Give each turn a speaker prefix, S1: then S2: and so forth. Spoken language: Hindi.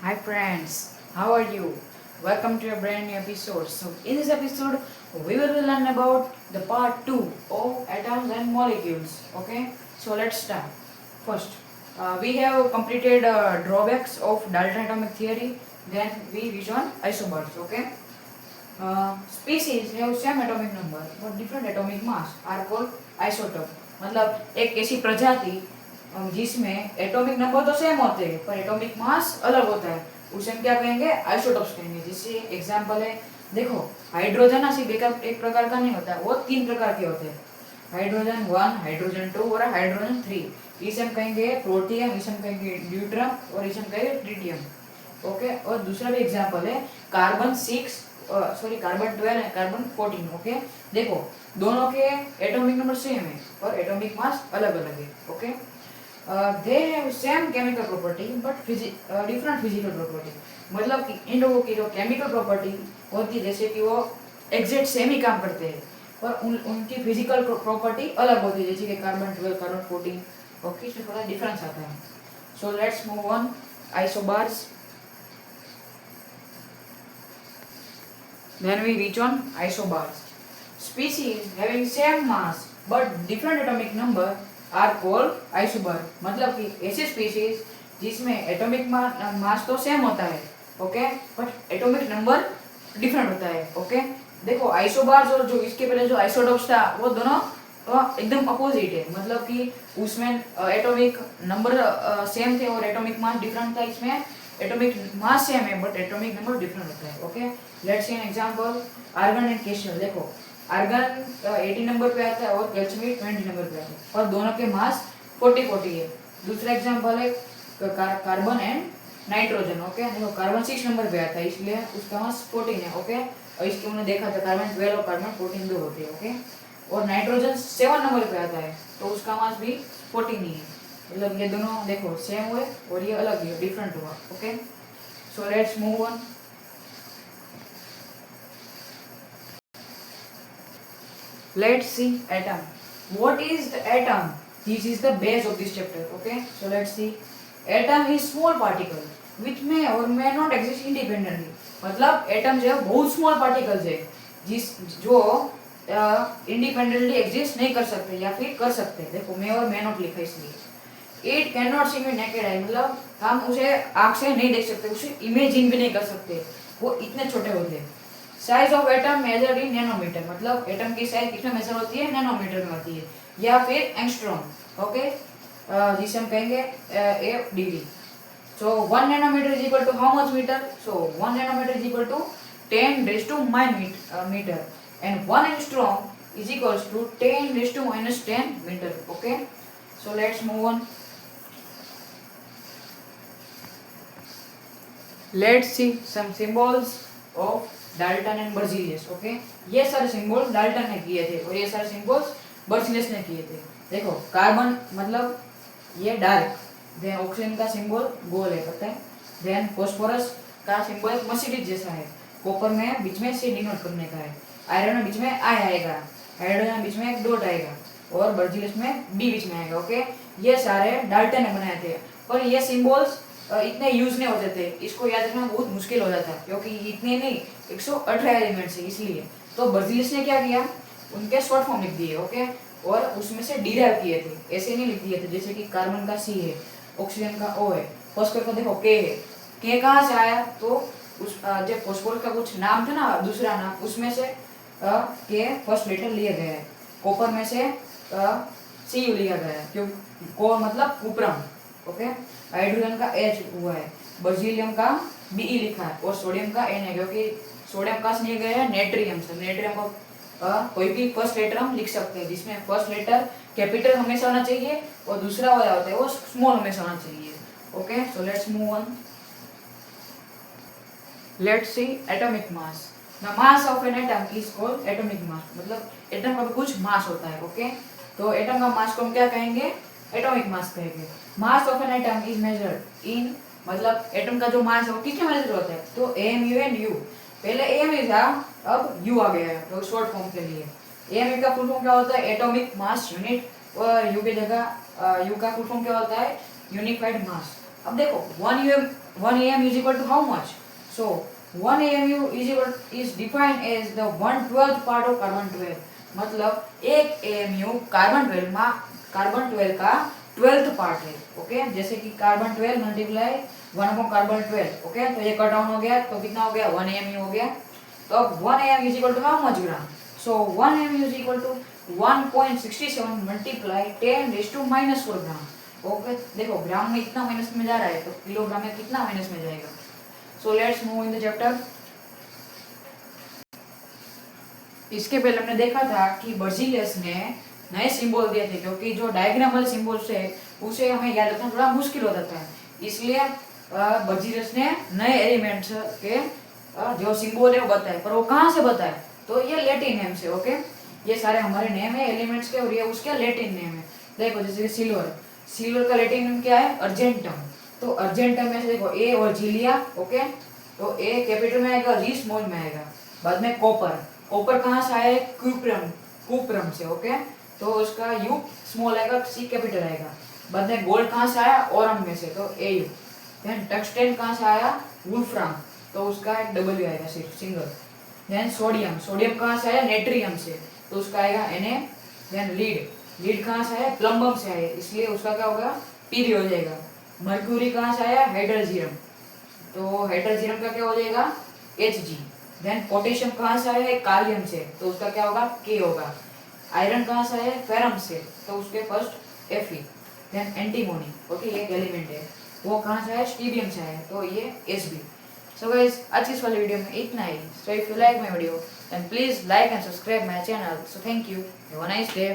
S1: Hi friends, how are you? Welcome to a brand new episode. So in this episode, we will learn about the part 2 of atoms and molecules. Okay, so let's start. First, we have completed drawbacks of Dalton atomic theory. Then we reach on isobars. Okay, species have same atomic number but different atomic mass are called isotope. मतलब एक ऐसी प्रजाति जिसमें एटॉमिक नंबर तो सेम होते हैं पर एटॉमिक मास अलग होता है, उसे हम क्या कहेंगे? आइसोटोप्स कहेंगे। जिससे एग्जांपल है, देखो हाइड्रोजन ना सिर्फ एक प्रकार का नहीं होता, वो 3 प्रकार के होते हैं। हाइड्रोजन 1, हाइड्रोजन 2 और हाइड्रोजन 3। इसे हम कहेंगे प्रोटियम, इसे हम कहेंगे ड्यूट्रम और इसे हम कहेंगे ट्रिटियम। ओके, और दूसरा भी एग्जांपल है कार्बन 6, कार्बन 12 है, कार्बन 14। ओके, देखो दोनों के एटॉमिक नंबर सेम है और एटॉमिक मास अलग अलग है। Okay, they have same chemical property but different physical property. मतलब कि इन लोगों की जो केमिकल प्रॉपर्टी होती है, जैसे कि वो एग्जैक्ट सेम ही काम करते हैं पर उनकी फिजिकल प्रॉपर्टी अलग होती है, जैसे कि कार्बन 12, कार्बन 14। ओके, इसमें थोड़ा डिफरेंस आता है। सो let's move on isobars. Then we reach on isobars. Species having same mass but different atomic number are called isobar. मतलब कि ऐसे स्पीसीज जिसमें एटॉमिक मास तो सेम होता है, okay, but atomic number different होता है। ओके, देखो आइसोबार्स और जो इसके पहले जो आइसोटोप्स था वो दोनों एकदम अपोजिट है। मतलब कि उसमें एटॉमिक नंबर सेम थे और एटॉमिक मास डिफरेंट था। इसमें एटॉमिक मास सेम है बट एटॉमिक नंबर डिफरेंट होता है। Okay, let's see an example, argon and calcium. देखो आर्गन 18 नंबर पे आता है और कैल्शियम 20 नंबर पे आता है और दोनों के मास 40-40 है। दूसरा एग्जांपल है कार्बन एंड नाइट्रोजन। ओके, देखो कार्बन 6 नंबर पे आता है इसलिए उसका मास 14 है। ओके, और इसके हमने देखा था कार्बन 12 और कार्बन 14 दो होते हैं। ओके, और नाइट्रोजन 7 नंबर पे आता है तो उसका मास भी 14 ही है। मतलब ये दोनों देखो सेम हुए और ये अलग है, डिफरेंट हुआ। Okay, so let's move on. Let's see atom. What is the atom? This is the base of this chapter. Okay, so let's see. Atom is small particle which may or may not exist independently. मतलब एटम जो है बहुत स्मॉल पार्टिकल्स है जो इंडिपेंडेंटली एग्जिस्ट नहीं कर सकते या फिर कर सकते हैं। देखो मे और मे नॉट लिखा इसलिए। It can not see with naked eye, मतलब हम उसे आँख से नहीं देख सकते, उसे इमेजिन भी नहीं कर सकते, वो इतने छोटे होते हैं। Size of atom measured in nanometer, मतलब एटम की साइज किसमें मेजर होती है? नैनोमीटर में होती है या फिर एंगस्ट्रॉम। ओके, जिसे हम कहेंगे a degree. So 1 nanometre is equal to how much metre? So 1 nanometre is equal to 10 raise to -9 metre and 1 angstrom is equals to 10 raise to -10 metre. Okay, so let's move on. Let's see some symbols of Dalton and Berzelius. Okay, ये सारे सिंबल डाल्टन ने किए थे और ये सारे सिंबल्स बर्जीलियस ने किए थे। देखो कार्बन मतलब ये डार्क, देन ऑक्सीजन का सिंबल गोल है, पता है। देन फास्फोरस का सिंबल मर्सिडीज जैसा है, कॉपर में बीच में से डिनोट करने का है, आयरन में बीच में आई आएगा, हाइड्रोजन में बीच में एक डॉट आएगा और बर्जीलियस में डी बीच में आएगा। ओके, ये सारे डाल्टन ने बनाए थे पर ये सिंबल्स इतने यूज नहीं होते थे, इसको याद रखना बहुत मुश्किल हो जाता है क्योंकि इतने नहीं 118 एलिमेंट्स है इसलिए। तो बर्जीलियस ने क्या किया, उनके शॉर्ट फॉर्म लिख दिए। ओके, और उसमें से डिराइव किए थे, ऐसे नहीं लिख दिए थे जैसे कि कार्बन का सी है, ऑक्सीजन का ओ है, फॉस्फोरस का देखो के है। के कहाँ से आया? तो उस जब फॉस्फोरस का कुछ नाम था ना, दूसरा नाम, उसमें से के फर्स्ट लेटर लिया गया है। कॉपर में से सी यू लिया गया है, क्यों? को मतलब कुप्रम। ओके, हाइड्रोजन का एच हुआ है, बर्जीलियम का बी लिखा है और सोडियम का एन है क्योंकि सोडियम का लिए गया है नेट्रियम से। नेट्रियम को कोई भी फर्स्ट लेटर हम लिख सकते हैं जिसमें फर्स्ट लेटर कैपिटल हमेशा होना चाहिए और दूसरा वाला होता है वो स्मॉल हमेशा होना चाहिए। Okay, so let's move on. Let's see atomic mass. The mass of an atom is called atomic mass, मतलब एटम का भी कुछ मास होता है। ओके, तो एटम का मास को हम क्या कहेंगे? एटॉमिक मास कहेंगे। मास of an atom is measured in, मतलब एटम का जो मास है वो किसमें मेजर होता है? तो एम यू एंड यू। पहले एम यू था, अब यू आ गया है तो शॉर्ट फॉर्म के लिए। एम यू का फुल फॉर्म क्या होता है? एटॉमिक मास यूनिट, और यू की जगह यू का फुल फॉर्म क्या होता है? यूनिफाइड मास। अब देखो 1 UM 1 AMU is equal to how much? So 1 AMU is defined as the 1/12 part of carbon 12. मतलब एक AMU कार्बन 12 में कार्बन 12 का 12th पार्ट है. ओके, जैसे कि carbon 12 multiply 1 upon carbon 12. Okay, तो ये कट डाउन हो गया तो कितना हो गया? 1 AMU हो गया. तो अब 1 AMU is equal to how much gram? So 1 AMU is equal to 1.67 multiply 10 raised to -4 gram. Okay, देखो ग्राम में इतना माइनस में जा रहा है तो किलोग्राम में कितना माइनस में जाएगा. सो let's move in the chapter. इसके पहले हमने देखा था कि बर्जीलियस ने नए सिंबल दिए थे, क्योंकि जो डायग्रामल सिंबल्स है उसे हमें याद रखना थोड़ा मुश्किल होता था. इसलिए बर्जीलियस ने नए एलिमेंट्स के जो सिंबल है वो बताए. पर वो कहाँ से बताए? तो ये लैटिन नेम से. ओके, ये सारे हमारे नेम है एलिमेंट्स के और ये उसके लैटिन नेम है. देखो जैसे सिल्वर, सिल्वर का लैटिन नेम क्या है? अर्जेंटम. तो अर्जेंटम में से देखो ए और जी लिया. ओके, तो ए कैपिटल में आएगा, जी स्मॉल में आएगा. बाद में कॉपर, कॉपर कहाँ से आया? क्यूप्रम, कुप्रम से. ओके, तो उसका यू स्मॉल आएगा, सी कैपिटल आएगा. बाद में गोल्ड कहाँ से आया? ओरम में से, तो ए यू. देन टंगस्टन कहाँ से आया? वुल्फ्राम, तो उसका एक डब्ल्यू आएगा सिर्फ सिंगल. देन सोडियम, सोडियम कहाँ से आया? नेट्रियम से, तो उसका आएगा Na. देन लीड, लीड कहाँ से आया? प्लम्बम से आया, इसलिए उसका क्या होगा? पी हो जाएगा. मर्क्यूरी कहाँ से आया? हाइड्रोजीरम, तो हाइड्रोजीरम का क्या हो जाएगा? Hg. देन पोटेशियम कहाँ से आया है? कार्बन से, तो उसका क्या होगा? K होगा. आयरन कहाँ से आया है? फेरम से, तो उसके first Fe. Then antimony, okay, ये एक एलिमेंट है, वो कहाँ से आया? स्टीरियम से आया, तो ये Sb. सो गाइस, आज की इस वाली वीडियो में इतना ही. So if you like my video then please like and subscribe my channel. So thank you, have a nice day.